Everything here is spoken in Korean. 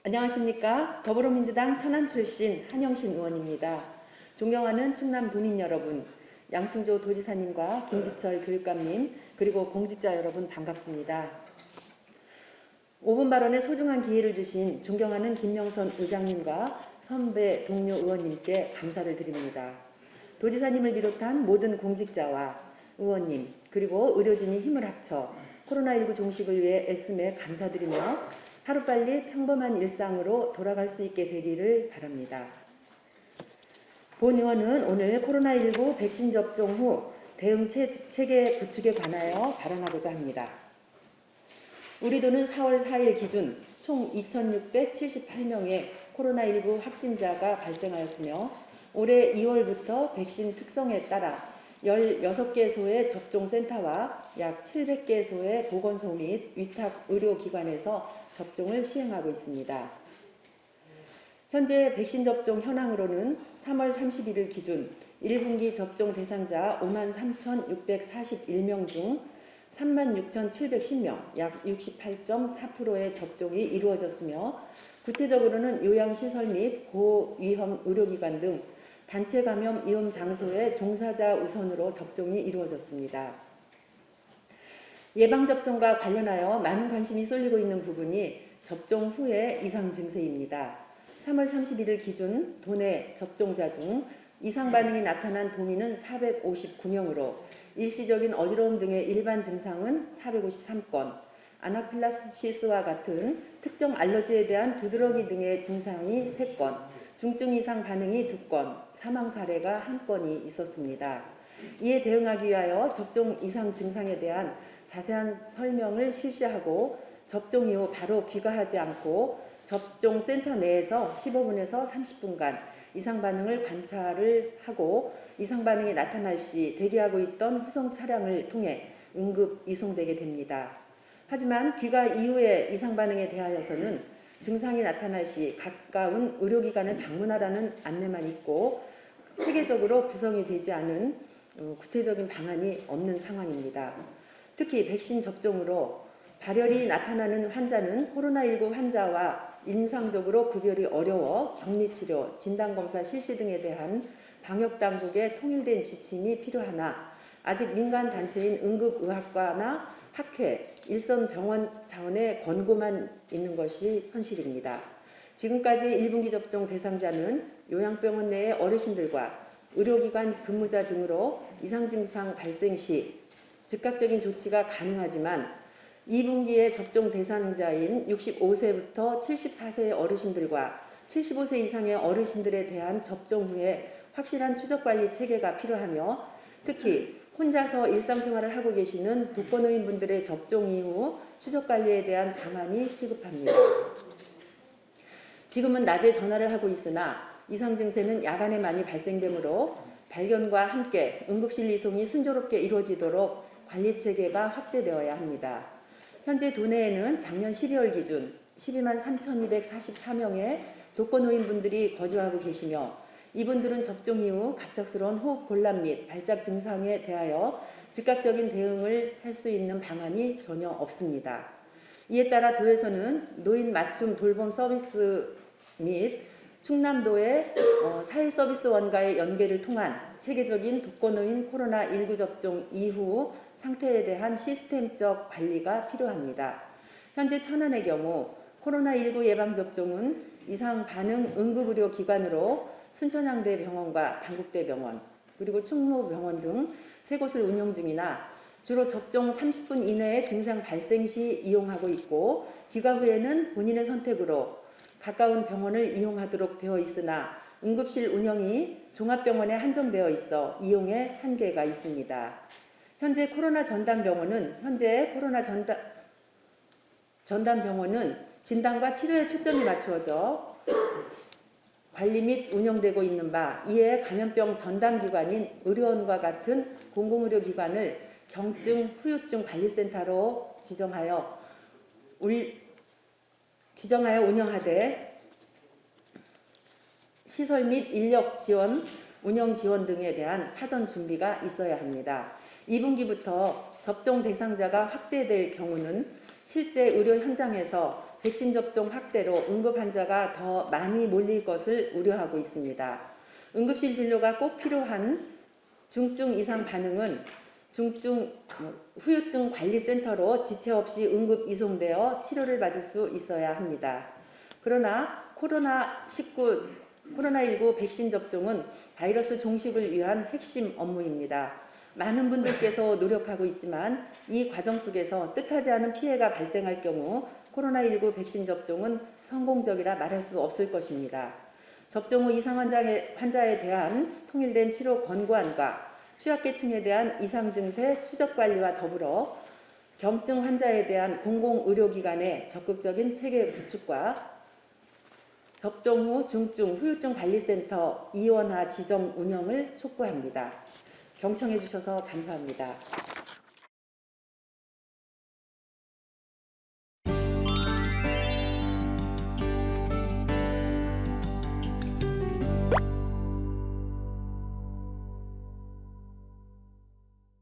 안녕하십니까. 더불어민주당 천안 출신 한영신 의원입니다. 존경하는 충남 도민 여러분, 양승조 도지사님과 김지철 교육감님, 그리고 공직자 여러분 반갑습니다. 5분 발언에 소중한 기회를 주신 존경하는 김명선 의장님과 선배 동료 의원님께 감사를 드립니다. 도지사님을 비롯한 모든 공직자와 의원님, 그리고 의료진이 힘을 합쳐 코로나19 종식을 위해 애씀에 감사드리며 하루빨리 평범한 일상으로 돌아갈 수 있게 되기를 바랍니다. 본 의원은 오늘 코로나19 백신 접종 후 대응 체계 구축에 관하여 발언하고자 합니다. 우리 도는 4월 4일 기준 총 2,678명의 코로나19 확진자가 발생하였으며 올해 2월부터 백신 특성에 따라 16개소의 접종센터와 약 700개소의 보건소 및 위탁 의료기관에서 접종을 시행하고 있습니다. 현재 백신 접종 현황으로는 3월 31일 기준 1분기 접종 대상자 53,641명 중 36,710명, 약 68.4%의 접종이 이루어졌으며 구체적으로는 요양시설 및 고위험 의료기관 등 단체 감염 위험 장소의 종사자 우선으로 접종이 이루어졌습니다. 예방접종과 관련하여 많은 관심이 쏠리고 있는 부분이 접종 후의 이상 증세입니다. 3월 31일 기준 도내 접종자 중 이상 반응이 나타난 도민은 459명으로 일시적인 어지러움 등의 일반 증상은 453건, 아나필락시스와 같은 특정 알러지에 대한 두드러기 등의 증상이 3건, 중증 이상 반응이 2건, 사망 사례가 1건이 있었습니다. 이에 대응하기 위하여 접종 이상 증상에 대한 자세한 설명을 실시하고 접종 이후 바로 귀가하지 않고 접종센터 내에서 15분에서 30분간 이상 반응을 관찰을 하고 이상 반응이 나타날 시 대기하고 있던 후송 차량을 통해 응급 이송되게 됩니다. 하지만 귀가 이후의 이상 반응에 대하여서는 증상이 나타날 시 가까운 의료기관을 방문하라는 안내만 있고 체계적으로 구성이 되지 않은 구체적인 방안이 없는 상황입니다. 특히 백신 접종으로 발열이 나타나는 환자는 코로나19 환자와 임상적으로 구별이 어려워 격리치료, 진단검사 실시 등에 대한 방역당국의 통일된 지침이 필요하나 아직 민간단체인 응급의학과나 학회, 일선 병원 차원의 권고만 있는 것이 현실입니다. 지금까지 1분기 접종 대상자는 요양병원 내의 어르신들과 의료기관 근무자 등으로 이상 증상 발생 시 즉각적인 조치가 가능하지만 2분기에 접종 대상자인 65세부터 74세의 어르신들과 75세 이상의 어르신들에 대한 접종 후에 확실한 추적관리 체계가 필요하며 특히 혼자서 일상생활을 하고 계시는 독거노인분들의 접종 이후 추적관리에 대한 방안이 시급합니다. 지금은 낮에 전화를 하고 있으나 이상 증세는 야간에 많이 발생되므로 발견과 함께 응급실 이송이 순조롭게 이루어지도록 관리체계가 확대되어야 합니다. 현재 도내에는 작년 12월 기준 12만 3,244명의 독거노인분들이 거주하고 계시며 이분들은 접종 이후 갑작스러운 호흡 곤란 및 발작 증상에 대하여 즉각적인 대응을 할 수 있는 방안이 전혀 없습니다. 이에 따라 도에서는 노인 맞춤 돌봄 서비스 및 충남도의 사회서비스원과의 연계를 통한 체계적인 독거노인 코로나19 접종 이후 상태에 대한 시스템적 관리가 필요합니다. 현재 천안의 경우 코로나19 예방접종은 이상 반응 응급의료기관으로 순천향대병원과 당국대병원 그리고 충무병원 등 3곳을 운영 중이나 주로 접종 30분 이내에 증상 발생 시 이용하고 있고 귀가 후에는 본인의 선택으로 가까운 병원을 이용하도록 되어 있으나 응급실 운영이 종합병원에 한정되어 있어 이용에 한계가 있습니다. 현재 코로나 전담병원은 진단과 치료에 초점이 맞추어져 관리 및 운영되고 있는 바 이에 감염병 전담기관인 의료원과 같은 공공의료기관을 경증 후유증 관리센터로 지정하여 운영하되 시설 및 인력 지원, 운영 지원 등에 대한 사전 준비가 있어야 합니다. 2분기부터 접종 대상자가 확대될 경우는 실제 의료 현장에서 백신 접종 확대로 응급 환자가 더 많이 몰릴 것을 우려하고 있습니다. 응급실 진료가 꼭 필요한 중증 이상 반응은 중증 후유증 관리센터로 지체 없이 응급 이송되어 치료를 받을 수 있어야 합니다. 그러나 코로나19 백신 접종은 바이러스 종식을 위한 핵심 업무입니다. 많은 분들께서 노력하고 있지만 이 과정 속에서 뜻하지 않은 피해가 발생할 경우 코로나19 백신 접종은 성공적이라 말할 수 없을 것입니다. 접종 후 이상 환자에 대한 통일된 치료 권고안과 취약계층에 대한 이상 증세 추적 관리와 더불어 경증 환자에 대한 공공의료기관의 적극적인 체계 구축과 접종 후 중증 후유증 관리센터 이원화 지정 운영을 촉구합니다. 경청해 주셔서 감사합니다.